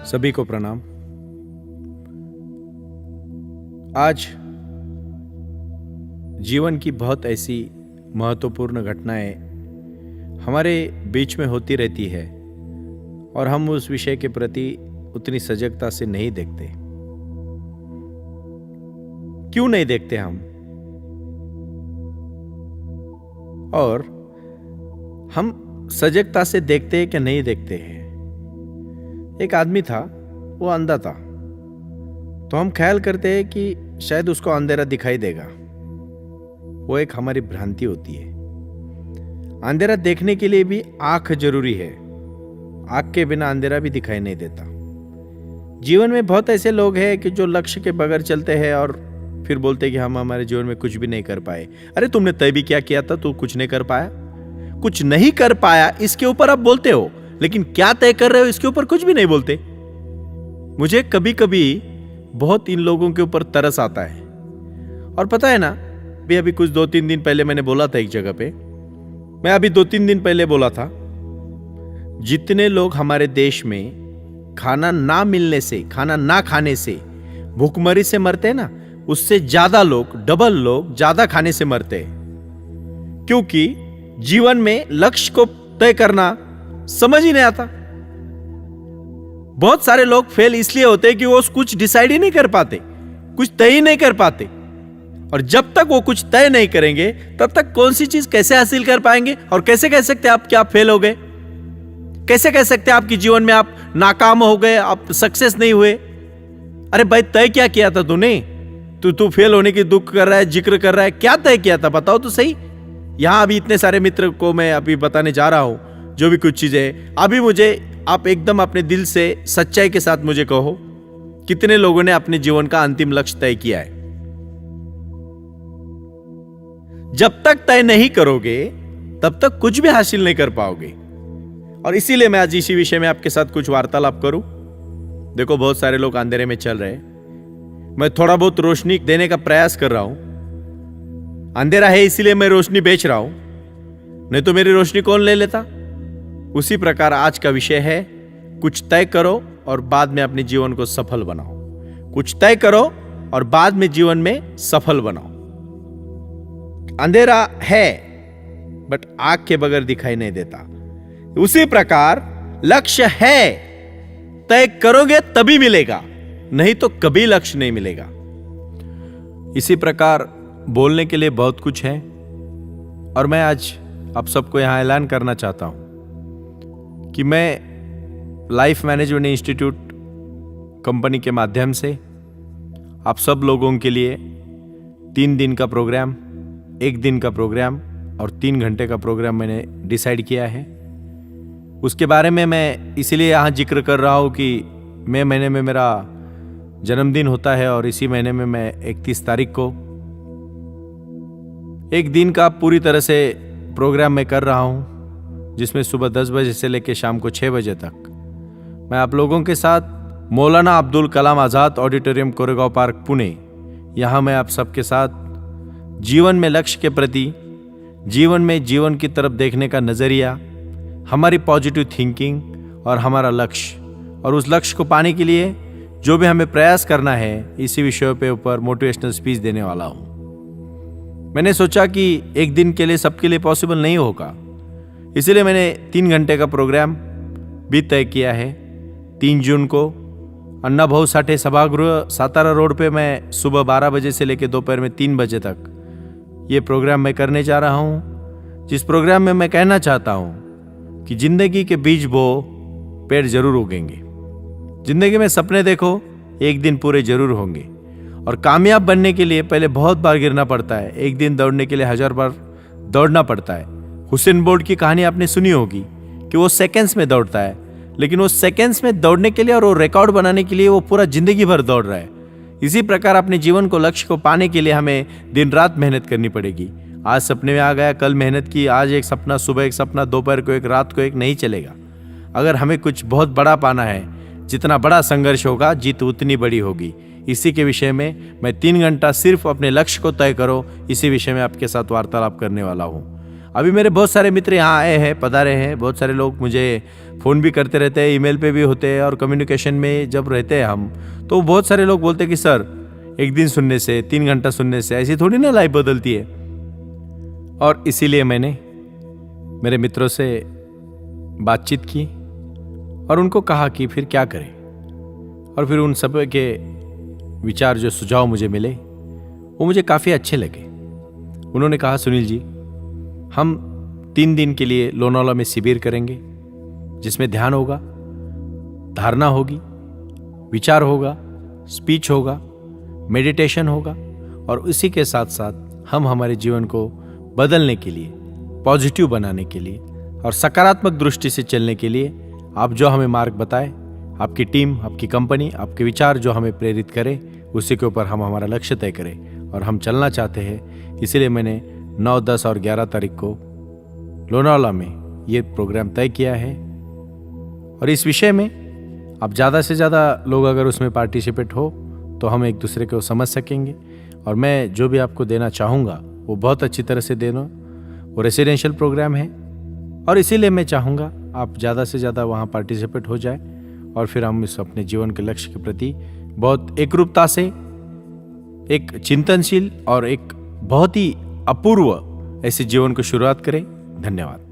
सभी को प्रणाम। आज जीवन की बहुत ऐसी महत्वपूर्ण घटनाएं हमारे बीच में होती रहती है और हम उस विषय के प्रति उतनी सजगता से नहीं देखते। क्यों नहीं देखते हम? और हम सजगता से देखते हैं कि नहीं देखते हैं? एक आदमी था, वो अंधा था, तो हम ख्याल करते हैं कि शायद उसको अंधेरा दिखाई देगा। वो एक हमारी भ्रांति होती है। अंधेरा देखने के लिए भी आंख जरूरी है। आंख के बिना अंधेरा भी दिखाई नहीं देता। जीवन में बहुत ऐसे लोग हैं कि जो लक्ष्य के बगैर चलते हैं और फिर बोलते हैं कि हम हमारे जीवन में कुछ भी नहीं कर पाए। अरे तुमने तय भी क्या किया था? तू कुछ नहीं कर पाया। कुछ नहीं कर पाया इसके ऊपर आप बोलते हो, लेकिन क्या तय कर रहे हो इसके ऊपर कुछ भी नहीं बोलते। मुझे कभी कभी बहुत इन लोगों के ऊपर तरस आता है। और पता है ना, अभी कुछ 2-3 दिन पहले मैंने बोला था एक जगह पे, मैं अभी 2-3 दिन पहले बोला था, जितने लोग हमारे देश में खाना ना मिलने से, खाना ना खाने से, भूखमरी से मरते हैं ना, उससे ज्यादा लोग, डबल लोग ज्यादा खाने से मरते हैं। क्योंकि जीवन में लक्ष्य को तय करना समझ ही नहीं आता। बहुत सारे लोग फेल इसलिए होते हैं कि वो कुछ डिसाइड ही नहीं कर पाते, कुछ तय ही नहीं कर पाते। और जब तक वो कुछ तय नहीं करेंगे तब तक कौन सी चीज कैसे हासिल कर पाएंगे? और कैसे कह सकते आप कि आप फेल हो गए? कैसे कह सकते हैं आपके जीवन में आप नाकाम हो गए, आप सक्सेस नहीं हुए? अरे भाई, तय क्या किया था तूने? तू फेल होने की दुख कर रहा है, जिक्र कर रहा है, क्या तय किया था? बताओ तो सही। यहां अभी इतने सारे मित्र को मैं अभी बताने जा रहा हूं जो भी कुछ चीजें, अभी मुझे आप एकदम अपने दिल से सच्चाई के साथ मुझे कहो, कितने लोगों ने अपने जीवन का अंतिम लक्ष्य तय किया है? जब तक तय नहीं करोगे तब तक कुछ भी हासिल नहीं कर पाओगे। और इसीलिए मैं आज इसी विषय में आपके साथ कुछ वार्तालाप करूं। देखो, बहुत सारे लोग अंधेरे में चल रहे हैं। मैं थोड़ा बहुत रोशनी देने का प्रयास कर रहा हूं। अंधेरा है इसीलिए मैं रोशनी बेच रहा हूं, नहीं तो मेरी रोशनी कौन ले लेता? उसी प्रकार आज का विषय है, कुछ तय करो और बाद में अपने जीवन को सफल बनाओ। कुछ तय करो और बाद में जीवन में सफल बनाओ। अंधेरा है बट आग के बगैर दिखाई नहीं देता। उसी प्रकार लक्ष्य है, तय करोगे तभी मिलेगा, नहीं तो कभी लक्ष्य नहीं मिलेगा। इसी प्रकार बोलने के लिए बहुत कुछ है और मैं आज आप सबको यहां ऐलान करना चाहता हूं कि मैं लाइफ मैनेजमेंट इंस्टीट्यूट कंपनी के माध्यम से आप सब लोगों के लिए 3 दिन का प्रोग्राम, 1 दिन का प्रोग्राम और 3 घंटे का प्रोग्राम मैंने डिसाइड किया है। उसके बारे में मैं इसलिए यहाँ जिक्र कर रहा हूँ कि मई महीने में मेरा जन्मदिन होता है और इसी महीने में मैं 31 तारीख को 1 दिन का पूरी तरह से प्रोग्राम मैं कर रहा हूँ, जिसमें सुबह 10 बजे से लेकर शाम को 6 बजे तक मैं आप लोगों के साथ मौलाना अब्दुल कलाम आज़ाद ऑडिटोरियम, कोरेगांव पार्क, पुणे, यहाँ मैं आप सबके साथ जीवन में लक्ष्य के प्रति, जीवन में जीवन की तरफ देखने का नज़रिया, हमारी पॉजिटिव थिंकिंग और हमारा लक्ष्य, और उस लक्ष्य को पाने के लिए जो भी हमें प्रयास करना है, इसी विषयों पे ऊपर मोटिवेशनल स्पीच देने वाला हूँ। मैंने सोचा कि 1 दिन के लिए सबके लिए पॉसिबल नहीं होगा, इसलिए मैंने 3 घंटे का प्रोग्राम भी तय किया है। 3 जून को अन्ना भाऊ साठे सभागृह, सातारा रोड पे मैं सुबह 12 बजे से लेकर दोपहर में 3 बजे तक ये प्रोग्राम मैं करने जा रहा हूँ, जिस प्रोग्राम में मैं कहना चाहता हूँ कि जिंदगी के बीज बो, पेड़ जरूर उगेंगे। जिंदगी में सपने देखो, एक दिन पूरे जरूर होंगे। और कामयाब बनने के लिए पहले बहुत बार गिरना पड़ता है। एक दिन दौड़ने के लिए 1000 बार दौड़ना पड़ता है। हुसैन बोल्ट की कहानी आपने सुनी होगी कि वो सेकंड्स में दौड़ता है, लेकिन वो सेकंड्स में दौड़ने के लिए और वो रिकॉर्ड बनाने के लिए वो पूरा जिंदगी भर दौड़ रहा है। इसी प्रकार अपने जीवन को, लक्ष्य को पाने के लिए हमें दिन रात मेहनत करनी पड़ेगी। आज सपने में आ गया, कल मेहनत की, आज एक सपना, सुबह एक सपना, दोपहर को एक, रात को एक, नहीं चलेगा। अगर हमें कुछ बहुत बड़ा पाना है, जितना बड़ा संघर्ष होगा, जीत उतनी बड़ी होगी। इसी के विषय में मैं 3 घंटा सिर्फ अपने लक्ष्य को तय करो, इसी विषय में आपके साथ वार्तालाप करने वाला हूँ। अभी मेरे बहुत सारे मित्र यहाँ आए हैं, पधारे हैं। बहुत सारे लोग मुझे फ़ोन भी करते रहते हैं, ईमेल पे भी होते हैं, और कम्युनिकेशन में जब रहते हैं हम, तो बहुत सारे लोग बोलते हैं कि सर, एक दिन सुनने से, 3 घंटा सुनने से ऐसी थोड़ी ना लाइफ बदलती है। और इसीलिए मैंने मेरे मित्रों से बातचीत की और उनको कहा कि फिर क्या करें। और फिर उन सब के विचार, जो सुझाव मुझे मिले, वो मुझे काफ़ी अच्छे लगे। उन्होंने कहा, सुनील जी, हम 3 दिन के लिए लोनावाला में शिविर करेंगे, जिसमें ध्यान होगा, धारणा होगी, विचार होगा, स्पीच होगा, मेडिटेशन होगा, और उसी के साथ साथ हम हमारे जीवन को बदलने के लिए, पॉजिटिव बनाने के लिए और सकारात्मक दृष्टि से चलने के लिए आप जो हमें मार्ग बताए, आपकी टीम, आपकी कंपनी, आपके विचार जो हमें प्रेरित करे, उसी के ऊपर हम हमारा लक्ष्य तय करें और हम चलना चाहते हैं। इसीलिए मैंने 9, 10 और 11 तारीख को लोनावाला में ये प्रोग्राम तय किया है। और इस विषय में आप ज़्यादा से ज़्यादा लोग अगर उसमें पार्टिसिपेट हो तो हम एक दूसरे को समझ सकेंगे। और मैं जो भी आपको देना चाहूँगा वो बहुत अच्छी तरह से देना। वो रेसिडेंशियल प्रोग्राम है और इसीलिए मैं चाहूँगा आप ज़्यादा से ज़्यादा वहाँ पार्टिसिपेट हो जाए और फिर हम इस अपने जीवन के लक्ष्य के प्रति बहुत एकरूपता से, एक चिंतनशील और एक बहुत ही अपूर्व ऐसे जीवन को शुरुआत करें। धन्यवाद।